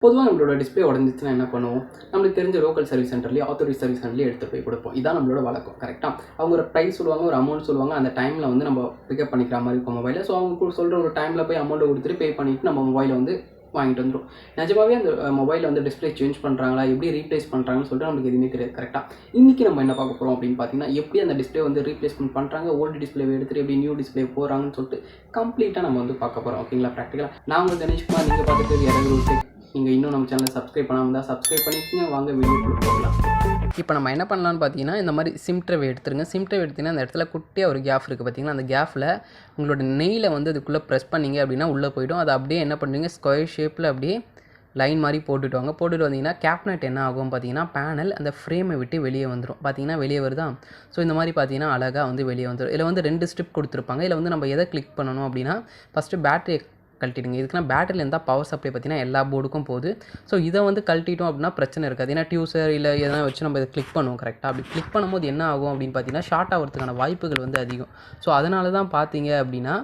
பொதுவாக நம்மளோட டிஸ்பிளே உடஞ்சிச்சுன்னா என்ன பண்ணுவோம்? நம்மளுக்கு தெரிஞ்ச லோக்கல் சர்வீஸ் சென்டர்லேயே ஆத்தரைஸ் சர்வீஸ் சென்டர்லேயே எடுத்துகிட்டு போய் கொடுப்போம். இதான் நம்மளோட வழக்கம். கரெக்டாக அவங்க ஒரு ப்ரைஸ் சொல்லுவாங்க, ஒரு அமௌண்ட் சொல்லுவாங்க. அந்த டைமில் வந்து நம்ம பிக்கப் பண்ணிக்கிற மாதிரி இருக்கும் மொபைலில். ஸோ அவங்க சொல்கிற ஒரு டைமில் போய் அமௌண்ட்டை கொடுத்துட்டு பே பண்ணிவிட்டு நம்ம மொபைலை வந்து வாங்கிட்டு வந்துடும். நிஜமாவே அந்த மொபைலில் வந்து டிஸ்பிளே சேஞ்ச் பண்ணுறாங்களா, எப்படி ரீப்ளேஸ் பண்ணுறாங்கன்னு சொல்லிட்டு நம்மளுக்கு எதுவுமே தெரியாது. கரெக்டாக இன்றைக்கி நம்ம என்ன பார்க்க போகிறோம் அப்படின்னு பார்த்தீங்கன்னா, எப்படி அந்த டிஸ்பிளே வந்து ரீப்ளேஸ்மெண்ட் பண்ணுறாங்க, ஓல்டு டிஸ்பிளேவை எடுத்துகிட்டு எப்படி நியூ டிஸ்பிளே போகிறாங்கன்னு சொல்லிட்டு கம்ப்ளீட்டாக நம்ம வந்து பார்க்க போகிறோம். ஓகேங்களா? ப்ராக்டிக்கலாக நான் உங்களுக்கு கணேஷ்குமார், நீங்கள் பார்த்துட்டு errorguru. நீங்கள் இன்னும் நம்ம சேனலை சப்ஸ்கிரைப் பண்ணாமல் தான் சப்ஸ்கிரைப் பண்ணிக்கோங்க. வாங்க வீடியோக்குள்ள போகலாம். இப்போ நம்ம என்ன பண்ணலான்னு பார்த்தீங்கன்னா, இந்த மாதிரி சிம் ட்ரைவ் எடுத்துருங்க. சிம் ட்ரைவ் எடுத்திங்கன்னா அந்த இடத்துல குட்டியாக ஒரு கேப் இருக்குது பார்த்தீங்கன்னா, அந்த கேப்பில் உங்களோட நெயிலை வந்து அதுக்குள்ளே ப்ரெஸ் பண்ணிங்க அப்படின்னா உள்ளே போய்டும். அதை அப்படியே என்ன பண்ணுறீங்க, ஸ்கொயர் ஷேப்பில் அப்படியே லைன் மாதிரி போட்டுட்டு வாங்க. போட்டுட்டு வந்தீங்கன்னா கேப்னட் என்ன ஆகும் பார்த்தீங்கன்னா, பேனல் அந்த ஃப்ரேமை விட்டு வெளியே வந்துடும். பார்த்தீங்கன்னா வெளியே வருதா? ஸோ இந்த மாதிரி பார்த்தீங்கன்னா அழகாக வந்து வெளியே வந்துடும். இதில் வந்து 2 ஸ்ட்ரிப் கொடுத்துருப்பாங்க. இதில் வந்து நம்ம எதை கிளிக் பண்ணணும் அப்படின்னா, ஃபஸ்ட்டு பேட்டரியை கழட்டிடுங்க. இதுக்குன்னா பேட்டரியில் இருந்தால் பவர் சப்ளை பார்த்தீங்கன்னா எல்லா போர்டுக்கும் போகுது. ஸோ இதை வந்து கழட்டிட்டோம் அப்படின்னா பிரச்சனை இருக்காது. ஏன்னா டியூசர் இல்லை எதனா வச்சு நம்ம இதை கிளிக் பண்ணுவோம். கரெக்டாக அப்படி கிளிக் பண்ணும்போது என்ன ஆகும் அப்படின்னு பார்த்தீங்கன்னா, ஷார்ட் ஆகிறதுக்கான வாய்ப்புகள் வந்து அதிகம். ஸோ அதனால தான் பார்த்தீங்க அப்படின்னா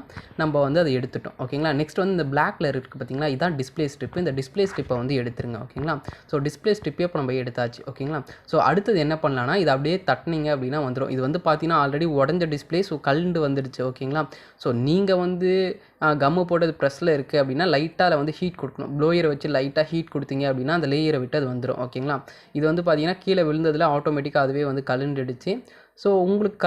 நம்ம வந்து அதை எடுத்துட்டோம். ஓகேங்களா? நெக்ஸ்ட் வந்து இந்த பிளாக் கலர் இருக்குது பார்த்தீங்களா, இதான் டிஸ்பிளே ஸ்ட்ரிப். இந்த டிஸ்பிளே ஸ்ட்ரிப்பை வந்து எடுத்துருங்க. ஓகேங்களா? ஸோ டிஸ்பிளே ஸ்ட்ரிப்பே இப்போ நம்ம எடுத்தாச்சு. ஓகேங்களா? ஸோ அடுத்தது என்ன பண்ணலாம்னா, இதை அப்படியே தட்டினீங்க அப்படின்னா வந்துடும். இது வந்து பார்த்தீங்கன்னா ஆல்ரெடி உடஞ்ச டிஸ்பிளே. ஸோ கல்ண்டு வந்துடுச்சு. ஓகேங்களா? ஸோ நீங்கள் வந்து கம்மு போட்டது ப்ரெஸ்ஸில் இருக்குது அப்படின்னா லைட்டாக அதில் வந்து ஹீட் கொடுக்கணும். ப்ளோயரை வச்சு லைட்டாக ஹீட் கொடுத்தீங்க அப்படின்னா அந்த லேயரை விட்டு அது வந்துடும். ஓகேங்களா? இது வந்து பார்த்தீங்கன்னா கீழே விழுந்ததில் ஆட்டோமேட்டிக்காக அதுவே வந்து கலண்டுடுச்சு. ஸோ உங்களுக்கு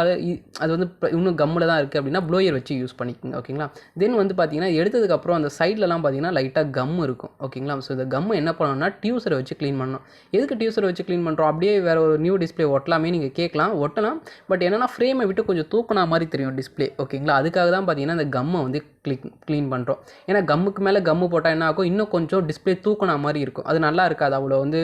அது வந்து இன்னும் கம்மில் தான் இருக்குது அப்படின்னா ப்ளோயர் வச்சு யூஸ் பண்ணிக்கோங்க. ஓகேங்களா? தென் வந்து பார்த்தீங்கன்னா எடுத்ததுக்கப்புறம் அந்த சைட்லலாம் பார்த்தீங்கன்னா லைட்டாக கம் இருக்கும். ஓகேங்களா? ஸோ இந்த கம்மை என்ன பண்ணணும்னா டியூசரை வச்சு க்ளீன் பண்ணணும். எதுக்கு டியூசரை வச்சு க்ளீன் பண்ணுறோம்? அப்படியே வேறு ஒரு நியூ டிஸ்பிளே ஒட்டலாமே நீங்கள் கேட்கலாம். ஒட்டலாம். பட் என்னென்னா ஃப்ரேமை விட்டு கொஞ்சம் தூக்கினா மாதிரி தெரியும் டிஸ்பிளே. ஓகேங்களா? அதுக்காக தான் பார்த்தீங்கன்னா இந்த கம்மை வந்து க்ளீன் பண்ணுறோம். ஏன்னா கம்முக்கு மேலே கம்மு போட்டால் என்ன ஆகும், இன்னும் கொஞ்சம் டிஸ்பிளே தூக்கினா மாதிரி இருக்கும். அது நல்லா இருக்காது, அவ்வளோ வந்து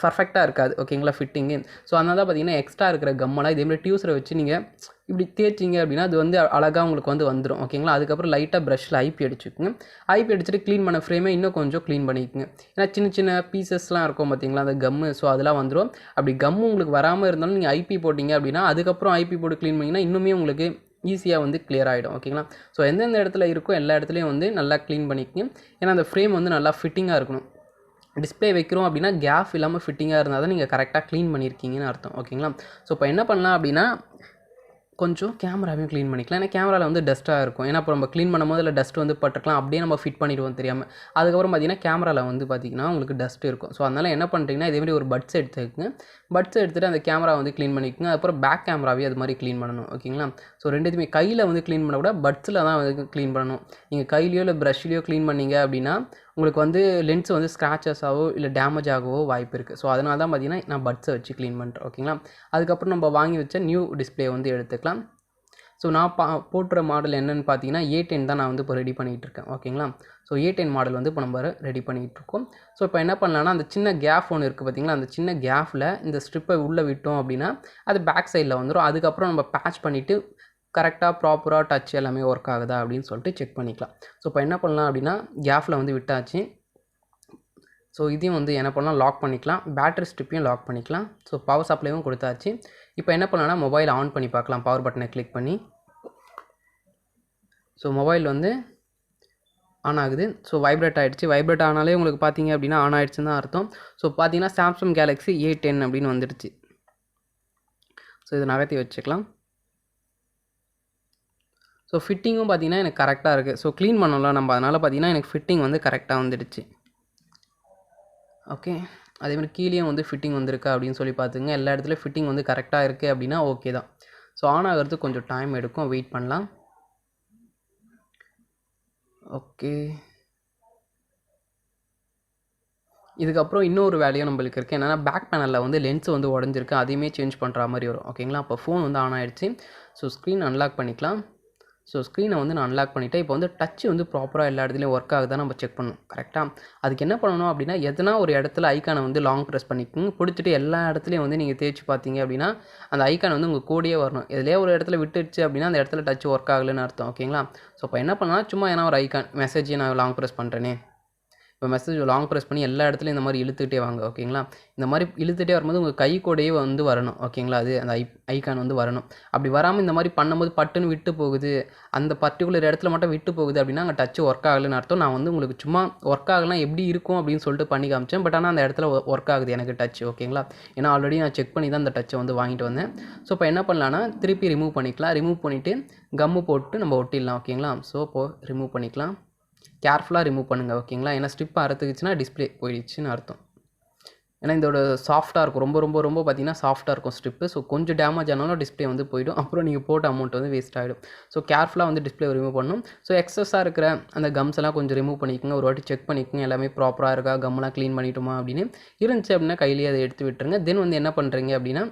பர்ஃபெக்டாக இருக்காது. ஓகேங்களா? ஃபிட்டிங்கு. ஸோ அதனால தான் பார்த்தீங்கன்னா எக்ஸ்ட்ரா இருக்கிற கம்மெல்லாம் இதேமாதிரி டியூசரை வச்சு நீங்கள் இப்படி தேய்ச்சிங்க அப்படின்னா அது வந்து அழகாக உங்களுக்கு வந்து வந்துடும். ஓகேங்களா? அதுக்கப்புறம் லைட்டாக ப்ரஷில் ஐபி அடிச்சுக்குங்க. ஐபி அடிச்சுட்டு க்ளீன் பண்ண ஃப்ரேமே இன்னும் கொஞ்சம் க்ளீன் பண்ணிக்கோங்க. ஏன்னா சின்ன சின்ன பீசஸ்லாம் இருக்கும் பார்த்தீங்களா அந்த கம்மு. ஸோ அதெல்லாம் வந்துடும். அப்படி கம்மு உங்களுக்கு வராமல் இருந்தாலும் நீங்கள் ஐபி போட்டிங்க அப்படின்னா அதுக்கப்புறம் ஐபி போட்டு க்ளீன் பண்ணிங்கன்னா இன்னுமே உங்களுக்கு ஈஸியாக வந்து கிளியர் ஆகிடும். ஓகேங்களா? ஸோ எந்தெந்த இடத்துல இருக்கோ எல்லா இடத்துலையும் வந்து நல்லா க்ளீன் பண்ணிக்கோங்க. ஏன்னா அந்த ஃப்ரேம் வந்து நல்லா ஃபிட்டிங்காக இருக்கணும். டிஸ்பிளே வைக்கிறோம் அப்படின்னா கேப் இல்லாமல் ஃபிட்டிங்காக இருந்தால் தான் நீங்கள் கரெக்டாக க்ளீன் பண்ணியிருக்கீங்கன்னு அர்த்தம். ஓகேங்களா? ஸோ இப்போ என்ன பண்ணலாம் அப்படின்னா, கொஞ்சம் கேமராவையும் க்ளீன் பண்ணிக்கலாம். ஏன்னா கேமராவில் வந்து டஸ்ட்டாக இருக்கும். ஏன்னா இப்போ நம்ம க்ளீன் பண்ணும்போது அதில் டஸ்ட் வந்து பட்டுருக்கலாம். அப்படியே நம்ம ஃபிட் பண்ணிடுவோம் தெரியாமல். அதுக்கப்புறம் பார்த்தீங்கன்னா கேமராவில் வந்து பார்த்திங்கன்னா உங்களுக்கு டஸ்ட் இருக்கும். ஸோ அதனால் என்ன பண்ணுறீங்கன்னா இதேமாதிரி ஒரு பட்ஸ் எடுத்துக்கங்க. பட்ஸ் எடுத்துகிட்டு அந்த கேமரா வந்து க்ளீன் பண்ணிக்கோங்க. அதுக்கப்புறம் பேக் கேமராவே அது மாதிரி க்ளீன் பண்ணணும். ஓகேங்களா? ஸோ ரெண்டுத்தையுமே கையில் வந்து க்ளீன் பண்ண கூட பட்ஸில் தான் வந்து க்ளீன் பண்ணணும். நீங்கள் கையிலையோ இல்லை ப்ரஷ்லையோ க்ளீன் பண்ணீங்க அப்படின்னா உங்களுக்கு வந்து லென்ஸ் வந்து ஸ்க்ராச்சஸாகவோ இல்லை டேமேஜ் ஆகவோ வாய்ப்பு இருக்குது. ஸோ அதனால தான் பார்த்தீங்கன்னா நான் பட்ஸை வச்சு க்ளீன் பண்ணுறேன். ஓகேங்களா? அதுக்கப்புறம் நம்ம வாங்கி வச்ச நியூ டிஸ்பிளே வந்து எடுத்துக்கலாம். ஸோ நான் போட்டுற மாடல் என்னென்னு பார்த்தீங்கன்னா A10 தான் நான் வந்து இப்போ ரெடி பண்ணிகிட்ருக்கேன். ஓகேங்களா? ஸோ A10 மாடல் வந்து இப்போ நம்ம ரெடி பண்ணிகிட்ருக்கோம். ஸோ இப்போ என்ன பண்ணலான்னா அந்த சின்ன கேப் ஒன்று இருக்குது பார்த்தீங்களா, அந்த சின்ன கேப்பில் இந்த ஸ்ட்ரிப்பை உள்ளே விட்டோம் அப்படின்னா அது பேக் சைடில் வந்துடும். அதுக்கப்புறம் நம்ம பேட்ச் பண்ணிவிட்டு கரெக்டாக ப்ராப்பராக டச் எல்லாமே ஒர்க் ஆகுதா அப்படின்னு சொல்லிட்டு செக் பண்ணிக்கலாம். ஸோ இப்போ என்ன பண்ணலாம் அப்படின்னா கேப்பில் வந்து விட்டாச்சு. ஸோ இதையும் வந்து என்ன பண்ணலாம், லாக் பண்ணிக்கலாம். பேட்டரி ஸ்ட்ரிப்பையும் லாக் பண்ணிக்கலாம். ஸோ பவர் சப்ளையும் கொடுத்தாச்சு. இப்போ என்ன பண்ணலாம்னா மொபைல் ஆன் பண்ணி பார்க்கலாம். பவர் பட்டனை கிளிக் பண்ணி. ஸோ மொபைல் வந்து ஆன் ஆகுது. ஸோ வைப்ரேட் ஆகிடுச்சு. வைப்ரேட் ஆனாலே உங்களுக்கு பார்த்தீங்க அப்படின்னா ஆன் ஆகிடுச்சுன்னு தான் அர்த்தம். ஸோ பார்த்தீங்கன்னா சாம்சங் கேலக்ஸி A10 அப்படின்னு வந்துடுச்சு. ஸோ இதை நகர்த்தி வச்சுக்கலாம். ஸோ ஃபிட்டிங்கும் பார்த்தீங்கன்னா எனக்கு கரெக்டாக இருக்குது. ஸோ க்ளீன் பண்ணோம்ல நம்ம, அதனால் பார்த்தீங்கன்னா எனக்கு ஃபிட்டிங் வந்து கரெக்டாக வந்துடுச்சு. ஓகே, அதேமாதிரி கீழேயும் வந்து ஃபிட்டிங் வந்திருக்கா அப்படின்னு சொல்லி பார்த்துங்க. எல்லா இடத்துலையும் ஃபிட்டிங் வந்து கரெக்டாக இருக்குது அப்படின்னா ஓகே தான். ஸோ ஆன் ஆகிறதுக்கு கொஞ்சம் டைம் எடுக்கும், வெயிட் பண்ணலாம். ஓகே, இதுக்கப்புறம் இன்னொரு வேலையும் நம்மளுக்கு இருக்குது. என்னென்னா பேக் பேனலில் வந்து லென்ஸ் வந்து உடஞ்சிருக்கு, அதையுமே சேஞ்ச் பண்ணுற மாதிரி வரும். ஓகேங்களா? அப்போ ஃபோன் வந்து ஆன் ஆகிடுச்சு. ஸோ ஸ்க்ரீன் அன்லாக் பண்ணிக்கலாம். ஸோ ஸ்க்ரீனை வந்து நான் அன்லாக் பண்ணிவிட்டேன். இப்போ வந்து டச் வந்து ப்ராப்பராக எல்லா இடத்துலையும் ஒர்க் ஆகுதான் நம்ம செக் பண்ணணும். கரெக்டாக அதுக்கு என்ன பண்ணணும் அப்படின்னா, எதனா ஒரு இடத்துல ஐக்கானை வந்து லாங் ப்ரெஸ் பண்ணிக்கோங்க. பிடிச்சிட்டு எல்லா இடத்துலையும் வந்து நீங்கள் தேய்ச்சி பார்த்தீங்க அப்படின்னா அந்த ஐக்கான் வந்து உங்கள் கூடயே வரணும். எதுலேயே ஒரு இடத்துல விட்டுடுச்சு அப்படின்னா அந்த இடத்துல டச் ஒர்க் ஆகலைன்னு அர்த்தம். ஓகேங்களா? ஸோ இப்போ என்ன பண்ணலாம், சும்மா ஏன்னா ஒரு ஐக்கான் மெசேஜ் நான் லாங் ப்ரெஸ் பண்ணுறேனே, இப்போ மெசேஜ் லாங் ப்ரெஸ் பண்ணி எல்லா இடத்துலையும் இந்த மாதிரி இழுத்துக்கிட்டே வாங்க ஓகேங்களா. இந்த மாதிரி இழுத்துகிட்டே வரும்போது உங்கள் கை கூடயே வந்து வரணும் ஓகேங்களா. அது அந்த ஐகான் வந்து வரணும். அப்படி வராமல் இந்த மாதிரி பண்ணும்போது பட்டுன்னு விட்டு போகுது, அந்த பர்டிகுலர் இடத்துல மட்டும் விட்டு போகுது அப்படின்னா அங்கே டச் ஒர்க் ஆகலைன்னு அர்த்தம். நான் வந்து உங்களுக்கு சும்மா ஒர்க் ஆகலாம் எப்படி இருக்கும் அப்படின்னு சொல்லிட்டு பண்ணி காமிச்சேன். பட் ஆனால் அந்த இடத்துல ஒர்க் ஆகுது எனக்கு டச் ஓகேங்களா. ஏன்னா ஆல்ரெடி நான் செக் பண்ணி தான் அந்த டச்சை வந்து வாங்கிட்டு வந்தேன். ஸோ இப்போ என்ன பண்ணலான்னா திருப்பி ரிமூவ் பண்ணிக்கலாம். ரிமூவ் பண்ணிவிட்டு கம்மு போட்டு நம்ம ஒட்டிடலாம் ஓகேங்களா. ஸோ இப்போது ரிமூவ் பண்ணிக்கலாம். கேர்ஃபுல்லாக ரிமூவ் பண்ணுங்கள் ஓகேங்களா. ஏன்னா ஸ்ட்ரிப் அறுத்துக்குச்சுன்னா டிஸ்பிளே போயிடுச்சுன்னு அர்த்தம். ஏன்னா இதோட சாஃப்ட்டாக இருக்கும், ரொம்ப ரொம்ப ரொம்ப பார்த்தீங்கன்னா சாஃப்ட்டாக இருக்கும் ஸ்ட்ரிப்பு. ஸோ கொஞ்சம் டேமேஜ் ஆனாலும் டிஸ்பிளே வந்து போயிடும். அப்புறம் நீங்கள் போட்ட அமௌண்ட் வந்து வேஸ்ட் ஆகிடும். ஸோ கேர்ஃபுல்லாக வந்து டிஸ்பிளே ரிமூவ் பண்ணணும். ஸோ எக்ஸஸாக இருக்கிற அந்த கம்ஸ் எல்லாம் கொஞ்சம் ரிமூவ் பண்ணிக்கோங்க. ஒரு வாட்டி செக் பண்ணிக்கோங்க எல்லாமே ப்ராப்பராக இருக்கா, கம்மெல்லாம் க்ளீன் பண்ணிட்டோமா அப்படின்னு. இருந்துச்சு அப்படின்னா கையிலேயே அதை எடுத்து விட்டுருங்க. தென் வந்து என்ன பண்ணுறீங்க அப்படின்னா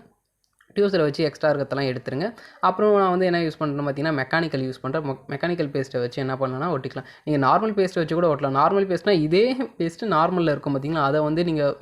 டியூஸரை வச்சு எக்ஸ்ட்ரா இருக்கிறதெல்லாம் எடுத்துருங்க. அப்புறம் நான் வந்து என்ன யூஸ் பண்ணுறேன்னு பார்த்தீங்கன்னா மெக்கானிக்கல் யூஸ் பண்ணுறேன். மெக்கானிக்கல் பேஸ்ட்டை வச்சு என்ன பண்ணலாம்னா ஒட்டிக்கலாம். நீங்கள் நார்மல் பேஸ்ட்டை வச்சு கூட ஒட்டலாம். நார்மல் பேஸ்ட்னா இதே பேஸ்ட்டு நார்மலில் இருக்கும் பார்த்தீங்களா, அதை வந்து நீங்கள்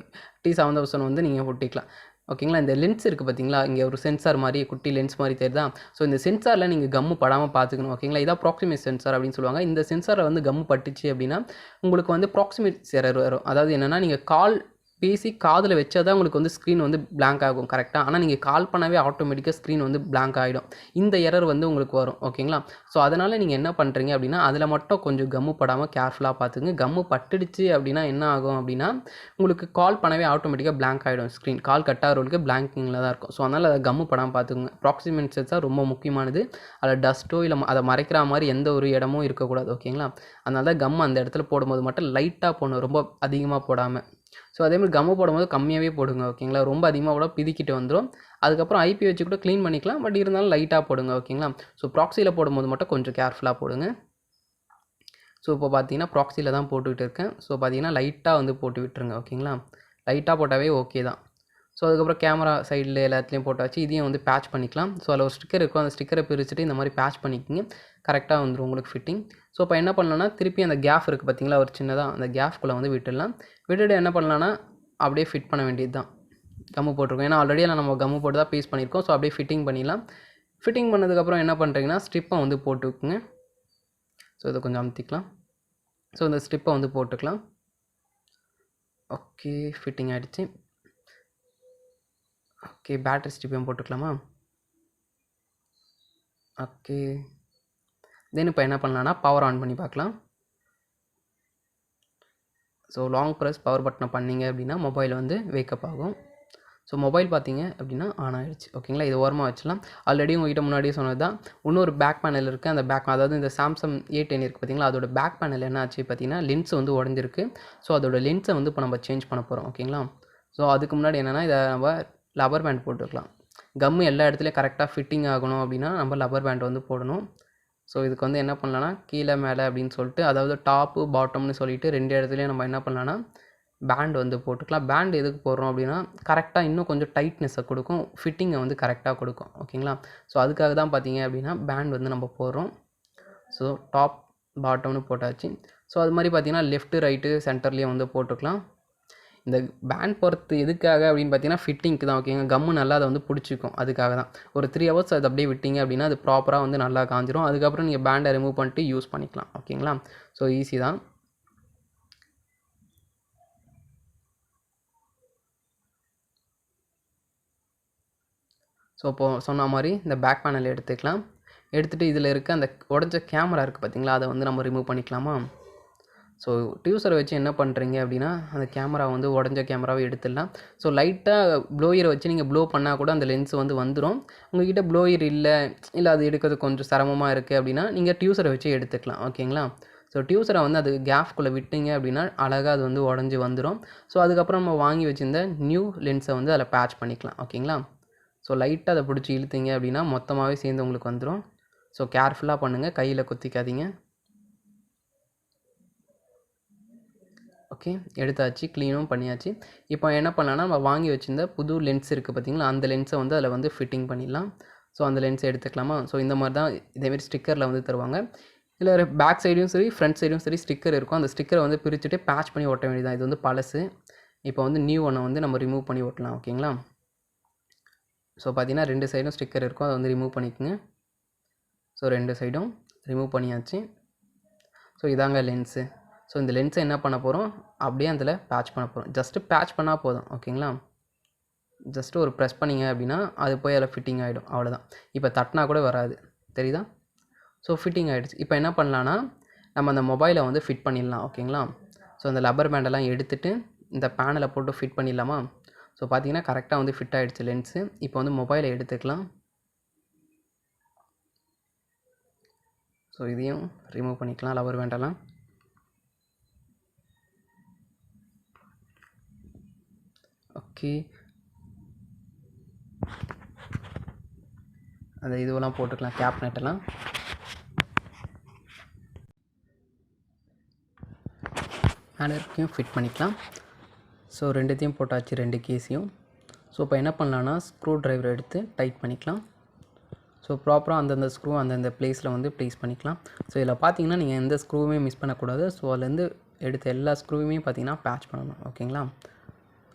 T7000 வந்து நீங்கள் ஒட்டிக்கலாம் ஓகேங்களா. இந்த லென்ஸ் இருக்குது பார்த்தீங்களா, இங்கே ஒரு சென்சார் மாதிரி குட்டி லென்ஸ் மாதிரி தெரியுதா. ஸோ இந்த சென்சாரில் நீங்கள் கம்மு படாமல் பார்த்துக்கணும் ஓகேங்களா. இதான் ப்ராக்சிமேட் சென்சார் அப்படின்னு சொல்லுவாங்க. இந்த சென்சாரில் வந்து கம்மு பட்டுச்சு அப்படின்னா உங்களுக்கு வந்து ப்ராக்சிமேட் எரர் வரும். அதாவது என்னென்னா நீங்கள் கால் பேசி காதில் வச்சா தான் உங்களுக்கு வந்து ஸ்க்ரீன் வந்து பிளாங்க் ஆகும் கரெக்டாக. ஆனால் நீங்கள் கால் பண்ணவே ஆட்டோமேட்டிக்காக ஸ்க்ரீன் வந்து பிளாங்க் ஆகிடும். இந்த எரர் வந்து உங்களுக்கு வரும் ஓகேங்களா. ஸோ அதனால் நீங்கள் என்ன பண்ணுறீங்க அப்படின்னா அதில் மட்டும் கொஞ்சம் கம்மு படாமல் கேர்ஃபுல்லாக பார்த்துங்க. கம்மு பட்டுடுச்சு அப்படின்னா என்ன ஆகும் அப்படின்னா உங்களுக்கு கால் பண்ணவே ஆட்டோமேட்டிக்காக பிளாங்க் ஆகிடும் ஸ்க்ரீன். கால் கட் ஆகிறவங்களுக்கு பிளாங்கிங்கில் தான் இருக்கும். ஸோ அதனால் அதை கம்மு படாமல் பார்த்துக்குங்க. ப்ராக்சிமேட் சென்சார் ரொம்ப முக்கியமானது. அதில் டஸ்ட்டோ இல்லை அதை மறைக்கிற மாதிரி எந்த ஒரு இடமும் இருக்கக்கூடாது ஓகேங்களா. அதனால தான் கம் அந்த இடத்துல போடும்போது மட்டும் லைட்டாக போடணும், ரொம்ப அதிகமாக போடாமல். ஸோ அதேமாதிரி கம்மு போடும்போது கம்மியாகவே போடுங்க ஓகேங்களா. ரொம்ப அதிகமாக கூட பிதிக்கிட்டு வந்துடும். அதுக்கப்புறம் ஐபி வச்சு கூட க்ளீன் பண்ணிக்கலாம். பட் இருந்தாலும் லைட்டாக போடுங்க ஓகேங்களா. ஸோ ப்ராக்சியில் போடும்போது மட்டும் கொஞ்சம் கேர்ஃபுல்லாக போடுங்க. ஸோ இப்போ பார்த்தீங்கன்னா ப்ராக்சியில் தான் போட்டுக்கிட்டு இருக்கேன். ஸோ பார்த்தீங்கன்னா லைட்டாக வந்து போட்டு விட்டுருங்க ஓகேங்களா. லைட்டாக போட்டாவே ஓகே தான். ஸோ அதுக்கப்புறம் கேமரா சைடில் எல்லாத்துலேயும் போட்டாச்சு. இதையும் வந்து பேட்ச் பண்ணிக்கலாம். ஸோ அதில் ஒரு ஸ்டிக்கர் இருக்கும், அந்த ஸ்டிக்கரை பிரிச்சுட்டு இந்த மாதிரி பேட்ச் பண்ணிக்கிங்க. கரெக்டாக வந்துடும் உங்களுக்கு ஃபிட்டிங். ஸோ இப்போ என்ன பண்ணலான்னா திருப்பி அந்த கேப் இருக்குது பார்த்தீங்களா, ஒரு சின்னதாக அந்த கேப்குள்ளே வந்து விட்டுடலாம். விட்டுட்டு என்ன பண்ணலான்னா அப்படியே ஃபிட் பண்ண வேண்டியது தான். கம்மு போட்டிருக்கோம், ஏன்னா ஆல்ரெடி நம்ம கம்மு போட்டு தான் பேஸ்ட் பண்ணியிருக்கோம். ஸோ அப்படியே ஃபிட்டிங் பண்ணிடலாம். ஃபிட்டிங் பண்ணதுக்கப்புறம் என்ன பண்ணுறீங்கன்னா ஸ்ட்ரிப்பை வந்து போட்டுக்குங்க. ஸோ இதை கொஞ்சம் அமுத்திக்கலாம். ஸோ இந்த ஸ்ட்ரிப்பை வந்து போட்டுக்கலாம். ஓகே, ஃபிட்டிங் ஆகிடுச்சு. ஓகே, பேட்டரி ஸ்ட்ரிப்பையும் போட்டுக்கலாமா. ஓகே, தென் இப்போ என்ன பண்ணலான்னா பவர் ஆன் பண்ணி பார்க்கலாம். ஸோ லாங் ப்ரெஸ் பவர் பட்டனை பண்ணிங்க அப்படின்னா மொபைல் வந்து வேக்கப் ஆகும். ஸோ மொபைல் பார்த்தீங்க அப்படின்னா ஆன் ஆகிடுச்சு ஓகேங்களா. இது ஓரமாக வச்சலாம். ஆல்ரெடி உங்கள்கிட்ட முன்னாடியே சொன்னது தான். இன்னொரு பேக் பேனல் இருக்குது. அந்த பேக் அதாவது இந்த சாம்சங் A10 இருக்குது பார்த்தீங்களா, அதோட பேக் பேனல் என்ன ஆச்சு பார்த்தீங்கன்னா லென்ஸ் வந்து உடஞ்சிருக்கு. ஸோ அதோட லென்ஸை வந்து இப்போ நம்ம சேஞ்ச் பண்ண போகிறோம் ஓகேங்களா. ஸோ அதுக்கு முன்னாடி என்னென்னா இதை நம்ம லப்பர் பேண்ட் போட்டுக்கலாம். கம்மு எல்லா இடத்துலையும் கரெக்டாக ஃபிட்டிங் ஆகணும் அப்படின்னா நம்ம லப்பர் பேண்ட் வந்து போடணும். ஸோ இதுக்கு வந்து என்ன பண்ணலான்னா கீழே மேலே அப்படின்னு சொல்லிட்டு, அதாவது டாப்பு பாட்டம்னு சொல்லிட்டு 2 இடத்துலையும் நம்ம என்ன பண்ணலான்னா பேண்ட் வந்து போட்டுக்கலாம். பேண்ட் எதுக்கு போடுறோம் அப்படின்னா கரெக்டாக இன்னும் கொஞ்சம் டைட்னஸை கொடுக்கும், ஃபிட்டிங்கை வந்து கரெக்டாக கொடுக்கும் ஓகேங்களா. ஸோ அதுக்காக தான் பார்த்தீங்க அப்படின்னா பேண்ட் வந்து நம்ம போடுறோம். ஸோ டாப் பாட்டம்னு போட்டாச்சு. ஸோ அது மாதிரி பார்த்தீங்கன்னா லெஃப்ட்டு ரைட்டு சென்டர்லேயும் வந்து போட்டுக்கலாம். இந்த பேண்ட் பொறுத்து எதுக்காக அப்படின்னு பார்த்தீங்கன்னா ஃபிட்டிங்க்கு தான் ஓகேங்க. கம்மு நல்லா அதை வந்து பிடிச்சிக்கும், அதுக்காக தான். ஒரு 3 ஹவர்ஸ் அது அப்படியே விட்டிங்க அப்படின்னா அது ப்ராப்பராக வந்து நல்லா காஞ்சிரும். அதுக்கப்புறம் நீங்கள் பேண்டை ரிமூவ் பண்ணிட்டு யூஸ் பண்ணிக்கலாம் ஓகேங்களா. ஸோ ஈஸி தான். ஸோ இப்போது சொன்ன மாதிரி இந்த பேக் பேனல் எடுத்துக்கலாம். எடுத்துகிட்டு இதில் இருக்க அந்த உடஞ்ச கேமரா இருக்குது பார்த்தீங்களா, அதை வந்து நம்ம ரிமூவ் பண்ணிக்கலாமா. ஸோ டியூசரை வச்சு என்ன பண்ணுறீங்க அப்படின்னா அந்த கேமரா வந்து உடஞ்ச கேமராவை எடுத்துடலாம். ஸோ லைட்டாக ப்ளோயரை வச்சு நீங்கள் ப்ளோ பண்ணால் கூட அந்த லென்ஸ் வந்து வந்துடும். உங்கள்கிட்ட ப்ளோயர் இல்லை அது எடுக்கிறது கொஞ்சம் சிரமமாக இருக்குது அப்படின்னா நீங்கள் டியூசரை வச்சு எடுத்துக்கலாம் ஓகேங்களா. ஸோ டியூசரை வந்து அது கேப்குள்ளே விட்டீங்க அப்படின்னா அழகாக அது வந்து உடஞ்சி வந்துடும். ஸோ அதுக்கப்புறம் நம்ம வாங்கி வச்சுருந்த நியூ லென்ஸை வந்து அதில் பேட்ச் பண்ணிக்கலாம் ஓகேங்களா. ஸோ லைட்டாக அதை பிடிச்சி இழுத்தீங்க அப்படின்னா மொத்தமாகவே சேர்ந்து உங்களுக்கு வந்துடும். ஸோ கேர்ஃபுல்லாக பண்ணுங்கள், கையில் குத்திக்காதீங்க. ஓகே, எடுத்தாச்சு, க்ளீனும் பண்ணியாச்சு. இப்போ என்ன பண்ணலான்னா நம்ம வாங்கி வச்சுருந்த புது லென்ஸ் இருக்குது பார்த்தீங்களா, அந்த லென்ஸை வந்து அதில் வந்து ஃபிட்டிங் பண்ணிடலாம். ஸோ அந்த லென்ஸை எடுத்துக்கலாமா. ஸோ இந்த மாதிரி தான் இதேமாரி ஸ்டிக்கரில் வந்து தருவாங்க. இல்லை பேக் சைடும் சரி ஃப்ரண்ட் சைடும் சரி ஸ்டிக்கர் இருக்கும். அந்த ஸ்டிக்கரை வந்து பிரிச்சுட்டு பேட்ச் பண்ணி ஒட்ட வேண்டியதான். இது வந்து பழசு. இப்போ வந்து நியூ ஒன்றை வந்து நம்ம ரிமூவ் பண்ணி ஒட்டலாம் ஓகேங்களா. ஸோ பார்த்தீங்கன்னா 2 சைடும் ஸ்டிக்கர் இருக்கும், அதை வந்து ரிமூவ் பண்ணிக்கோங்க. ஸோ 2 சைடும் ரிமூவ் பண்ணியாச்சு. ஸோ இதாங்க லென்ஸு. ஸோ இந்த லென்ஸை என்ன பண்ண போகிறோம், அப்படியே அதில் பேட்ச் பண்ண போகிறோம். ஜஸ்ட்டு பேட்ச் பண்ணால் போதும். ஓகேங்களா, ஜஸ்ட்டு ஒரு ப்ரெஸ் பண்ணிங்க அப்படின்னா அது போய் அதில் ஃபிட்டிங் ஆகிடும். அவ்வளோதான். இப்போ தட்டினா கூட வராது, தெரியுதா? ஸோ ஃபிட்டிங் ஆகிடுச்சு. இப்போ என்ன பண்ணலான்னா நம்ம அந்த மொபைலை வந்து ஃபிட் பண்ணிடலாம். ஓகேங்களா, ஸோ அந்த லப்பர் பேண்டெல்லாம் எடுத்துகிட்டு இந்த பேனலை போட்டு ஃபிட் பண்ணிடலாமா? ஸோ பார்த்தீங்கன்னா கரெக்டாக வந்து ஃபிட் ஆகிடுச்சு லென்ஸு. இப்போ வந்து மொபைலை எடுத்துக்கலாம். ஸோ இதையும் ரிமூவ் பண்ணிக்கலாம் லப்பர் பேண்டெல்லாம். ஓகே, அந்த இதுவெல்லாம் போட்டுக்கலாம், கேப் நட்டெல்லாம். மேலே வரைக்கும் ஃபிட் பண்ணிக்கலாம். ஸோ ரெண்டுத்தையும் போட்டாச்சு, 2 கேஸையும். ஸோ இப்போ என்ன பண்ணலான்னா ஸ்க்ரூ ட்ரைவர் எடுத்து டைட் பண்ணிக்கலாம். ஸோ ப்ராப்பராக அந்தந்த ஸ்க்ரூ அந்தந்த ப்ளேஸில் வந்து ப்ளேஸ் பண்ணிக்கலாம். ஸோ இதில் பார்த்தீங்கன்னா நீங்கள் எந்த ஸ்க்ரூவுமே மிஸ் பண்ணக்கூடாது. ஸோ அதுலேருந்து எடுத்த எல்லா ஸ்க்ரூவுமே பார்த்தீங்கன்னா பேட்ச் பண்ணணும். ஓகேங்களா,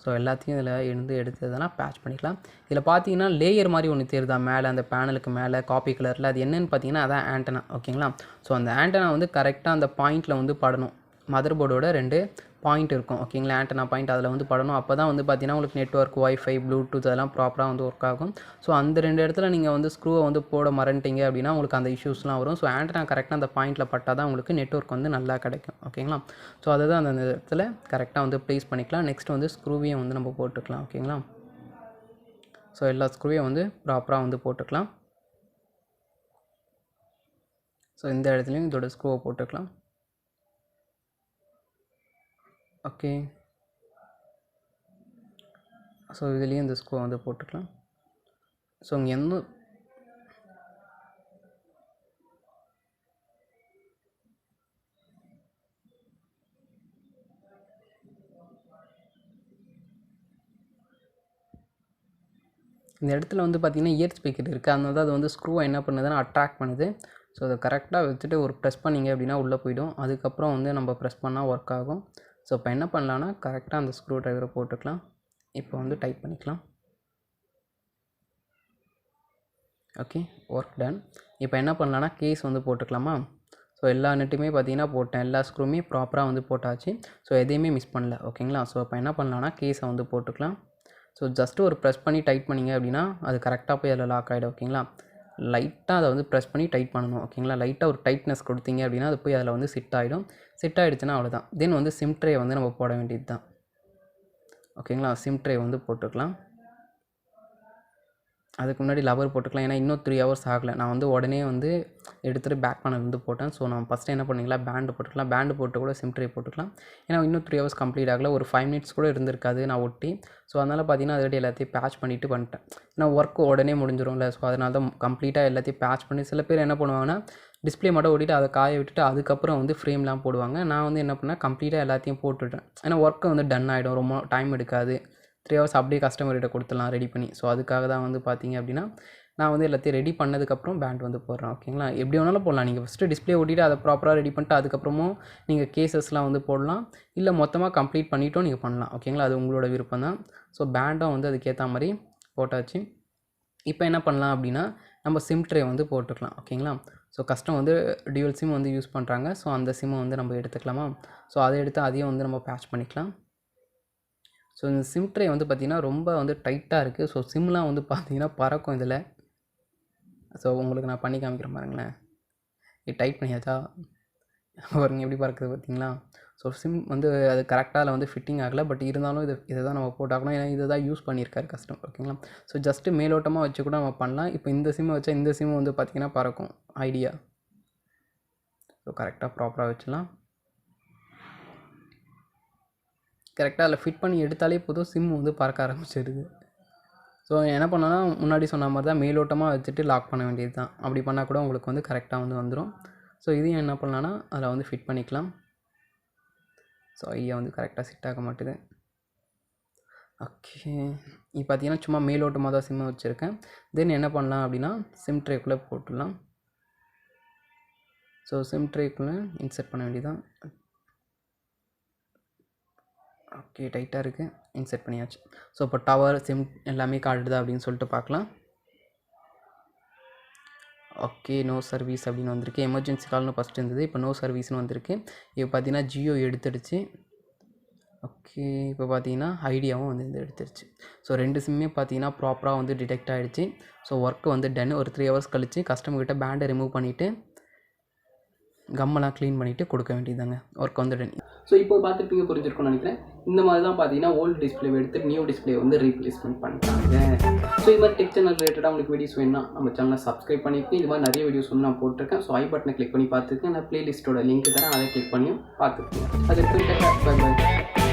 ஸோ எல்லாத்தையும் இதில் எடுத்ததெல்லாம் பேட்ச் பண்ணிக்கலாம். இதில் பார்த்தீங்கன்னா லேயர் மாதிரி ஒன்று தெரியுதா மேலே, அந்த பேனலுக்கு மேலே காப்பி கலரில், அது என்னென்னு பார்த்தீங்கன்னா அதான் ஆண்டனா. ஓகேங்களா, ஸோ அந்த ஆண்டனா வந்து கரெக்டாக அந்த பாயிண்டில் வந்து படணும். மதர் போர்டோட 2 பாயிண்ட் இருக்கும். ஓகேங்களா, ஆண்டனா பாயிண்ட் அதில் வந்து படணும். அப்போ தான் வந்து பார்த்தீங்கன்னா உங்களுக்கு நெட்வொர்க், வைஃபை, ப்ளூடூத் அதெல்லாம் ப்ராப்பராக வந்து ஒர்க் ஆகும். ஸோ அந்த 2 இடத்துல நீங்கள் வந்து ஸ்க்ரூவை வந்து போட மறந்துட்டீங்க அப்படின்னா உங்களுக்கு அந்த இஷ்யூஸ்லாம் வரும். ஸோ ஆண்டனா கரெக்டாக அந்த பாயிண்டில் பட்டால் தான் உங்களுக்கு நெட்வொர்க் வந்து நல்லா கிடைக்கும். ஓகேங்களா, ஸோ அதை தான் அந்த இடத்துல கரெக்டாக வந்து ப்ளேஸ் பண்ணிக்கலாம். நெக்ஸ்ட் வந்து ஸ்க்ரூவையும் வந்து நம்ம போட்டுக்கலாம். ஓகேங்களா, ஸோ எல்லா ஸ்க்ரூவையும் வந்து ப்ராப்பராக வந்து போட்டுக்கலாம். ஸோ இந்த இடத்துலையும் இதோட ஸ்க்ரூவை போட்டுக்கலாம். ஓகே, ஸோ இதுலேயும் இந்த ஸ்க்ரூவை வந்து போட்டுக்கலாம். ஸோ இங்கே இந்த இடத்துல வந்து பார்த்திங்கன்னா இயர் ஸ்பீக்கர் இருக்குது. அதனால தான் அது வந்து ஸ்க்ரூவை என்ன பண்ணுதுன்னா அட்ராக்ட் பண்ணுது. ஸோ அதை கரெக்டாக வச்சுட்டு ஒரு ப்ரெஸ் பண்ணிங்க அப்படின்னா உள்ளே போய்டும். அதுக்கப்புறம் வந்து நம்ம ப்ரெஸ் பண்ணால் ஒர்க் ஆகும். ஸோ இப்போ என்ன பண்ணலான்னா கரெக்டாக அந்த ஸ்க்ரூ ட்ரைவரை போட்டுக்கலாம். இப்போ வந்து டைட் பண்ணிக்கலாம். Okay, work done. இப்போ என்ன பண்ணலான்னா கேஸ் வந்து போட்டுக்கலாமா? ஸோ எல்லா நெட்டுமே பார்த்தீங்கன்னா போட்டேன், எல்லா ஸ்க்ரூமே ப்ராப்பராக வந்து போட்டாச்சு. ஸோ எதையுமே மிஸ் பண்ணல. ஓகேங்களா, ஸோ இப்போ என்ன பண்ணலான்னா கேஸை வந்து போட்டுக்கலாம். ஸோ ஜஸ்ட்டு ஒரு ப்ரெஸ் பண்ணி டைட் பண்ணிங்க அப்படின்னா அது கரெக்டாக போய் அதில் லாக் ஆகிடும். ஓகேங்களா, லைட்டாக அதை வந்து ப்ரெஸ் பண்ணி டைட் பண்ணணும். ஓகேங்களா, லைட்டாக ஒரு டைட்னஸ் கொடுத்தீங்க அப்படின்னா அது போய் அதில் வந்து செட் ஆகிடும். செட் ஆகிடுச்சுன்னா அவ்வளோதான். தென் வந்து சிம் ட்ரே வந்து நம்ம போட வேண்டியது தான். ஓகேங்களா, சிம் ட்ரே வந்து போட்டுக்கலாம். அதுக்கு முன்னாடி லவர் போட்டுக்கலாம். ஏன்னா இன்னும் 3 ஹவர்ஸ் ஆகலை. நான் வந்து உடனே வந்து எடுத்துகிட்டு பேக் பேனல் வந்து போட்டேன். ஸோ நான் ஃபஸ்ட்டு என்ன பண்ணிக்கலாம், பேண்டு போட்டுக்கலாம். பேண்டு போட்டு கூட சிம் ட்ரே போட்டுக்கலாம். ஏன்னா இன்னும் 3 ஹவர்ஸ் கம்ப்ளீட் ஆகலை. ஒரு 5 மினிட்ஸ் கூட இருந்திருக்காது நான் ஒட்டி. ஸோ அதனால் பார்த்தீங்கன்னா அதோட எல்லாத்தையும் பேட்ச் பண்ணிவிட்டு வந்துட்டேன். ஏன்னா ஒர்க்கு உடனே முடிஞ்சிடும்ல. ஸோ அதனால தான் கம்ப்ளீட்டாக எல்லாத்தையும் பேட்ச் பண்ணி, சில பேர் என்ன பண்ணுவாங்கன்னா டிஸ்பிளே மட்டும் ஓட்டிட்டு அதை காய விட்டுட்டு அதுக்கப்புறம் வந்து ஃப்ரேம்லாம் போடுவாங்க. நான் வந்து என்ன பண்ணேன், கம்ப்ளீட்டாக எல்லாத்தையும் போட்டுவிட்டேன். ஏன்னா ஒர்க்கு வந்து டன் ஆகிடும், ரொம்ப டைம் எடுக்காது. 3 ஹவர்ஸ் அப்படியே கஸ்டமர்கிட்ட கொடுத்துடலாம் ரெடி பண்ணி. ஸோ அதுக்காக தான் வந்து பார்த்தீங்க அப்படின்னா நான் வந்து எல்லாத்தையும் ரெடி பண்ணதுக்கப்புறம் பேண்ட் வந்து போடுறேன். ஓகேங்களா, எப்படி வேணாலும் போடலாம். நீங்கள் ஃபஸ்ட்டு டிஸ்பிளே ஓட்டிட்டு அதை ப்ராப்பராக ரெடி பண்ணிட்டு அதுக்கப்புறமும் நீங்கள் கேசஸ்லாம் வந்து போடலாம். இல்லை மொத்தமாக கம்ப்ளீட் பண்ணிவிட்டும் நீங்கள் பண்ணலாம். ஓகேங்களா, அது உங்களோட விருப்பம் தான். ஸோ பேண்டும் வந்து அதுக்கேற்ற மாதிரி போட்டாச்சு. இப்போ என்ன பண்ணலாம் அப்படின்னா நம்ம சிம் ட்ரே வந்து போட்டுக்கலாம். ஓகேங்களா, ஸோ கஸ்டம் வந்து டியூவல் சிம் வந்து யூஸ் பண்ணுறாங்க. ஸோ அந்த சிம்மை வந்து நம்ம எடுத்துக்கலாமா? ஸோ அதை எடுத்து அதையும் வந்து நம்ம பேட்ச் பண்ணிக்கலாம். ஸோ இந்த சிம் ட்ரே வந்து பார்த்திங்கன்னா ரொம்ப வந்து டைட்டாக இருக்குது. ஸோ சிம்லாம் வந்து பார்த்திங்கன்னா பறக்கும் இதில். ஸோ உங்களுக்கு நான் பண்ணி காமிக்கிறேன் பாருங்களேன். இது டைட் பண்ணியாச்சா பாருங்க எப்படி பறக்குது பார்த்தீங்களா? ஸோ சிம் வந்து அது கரெக்டாக அதில் வந்து ஃபிட்டிங் ஆகலை. பட் இருந்தாலும் இதை தான் நம்ம போட்டாகணும். ஏன்னா இதை தான் யூஸ் பண்ணியிருக்காரு கஸ்டமர். ஓகேங்களா, ஸோ ஜஸ்ட்டு மேலோட்டமாக வச்சு கூட நம்ம பண்ணலாம். இப்போ இந்த சிம்மை வச்சா இந்த சிம் வந்து பார்த்திங்கன்னா பறக்கும் ஐடியா. ஸோ கரெக்டாக ப்ராப்பராக வச்சுலாம். கரெக்டாக அதில் ஃபிட் பண்ணி எடுத்தாலே போதும், சிம் வந்து பறக்க ஆரம்பிச்சிடுது. ஸோ என்ன பண்ணோன்னா முன்னாடி சொன்ன மாதிரி தான் மேலோட்டமாக வச்சுட்டு லாக் பண்ண வேண்டியது தான். அப்படி பண்ணால் கூட உங்களுக்கு வந்து கரெக்டாக வந்து வந்துடும். ஸோ இதையும் என்ன பண்ணலான்னா அதில் வந்து ஃபிட் பண்ணிக்கலாம். ஸோ ஐயா வந்து கரெக்டாக செட் ஆக மாட்டுது. ஓகே, இப்போ பார்த்தீங்கன்னா சும்மா மேலோட்டமாக தான் சிம்மை வச்சுருக்கேன். தென் என்ன பண்ணலாம் அப்படின்னா சிம் ட்ரேக்குள்ளே போட்டுடலாம். ஸோ சிம் ட்ரேக்குள்ளே இன்சர்ட் பண்ண வேண்டியதான். ஓகே, டைட்டாக இருக்குது, இன்சர்ட் பண்ணியாச்சு. ஸோ இப்போ டவர் சிம் எல்லாமே காட்டுதா அப்படின்னு சொல்லிட்டு பார்க்கலாம். ஓகே, நோ சர்வீஸ் அப்படின்னு வந்திருக்கு. எமர்ஜென்சி கால்னு ஃபஸ்ட்டு இருந்தது, இப்போ நோ சர்வீஸ்னு வந்திருக்கு. இப்போ பார்த்தீங்கன்னா ஜியோ எடுத்துடுச்சு. ஓகே, இப்போ பார்த்தீங்கன்னா ஐடியாவும் வந்து எடுத்துருச்சு. ஸோ 2 சிம்மே பார்த்தீங்கன்னா ப்ராப்பராக வந்து டிடெக்ட் ஆகிடுச்சு. ஸோ ஒர்க்கு வந்து டன். ஒரு 3 ஹவர்ஸ் கழிச்சு கஸ்டமர்கிட்ட பேண்டை ரிமூவ் பண்ணிவிட்டு கம்மெல்லாம் க்ளீன் பண்ணிவிட்டு கொடுக்க வேண்டியதாங்க. ஒர்க் வந்து டன். ஸோ இப்போ பார்த்துருப்பீங்க, புரிஞ்சிருக்கும்னு நினைக்கிறேன். இந்த மாதிரி தான் பார்த்தீங்கன்னா ஓல்டு டிஸ்பிளே எடுத்து நியூ டிஸ்பிளே வந்து ரீப்ளேஸ்மெண்ட் பண்ணிட்டாங்க. ஸோ இது மாதிரி டெக் சேனல் ரிலேட்டடாக உங்களுக்கு வீடியோஸ் வேணும்னா நம்ம சேனலை சப்ஸ்கிரைப் பண்ணிட்டு இது மாதிரி நிறைய வீடியோஸ் வந்து நான் போட்டிருக்கேன். ஸோ ஐ பட்டனை கிளிக் பண்ணி பார்த்துருக்கேன். நான் ப்ளேலிஸ்ட்டோட லிங்க் தரேன், அதை கிளிக் பண்ணியும் பார்த்துருக்கேன். அது பை பை.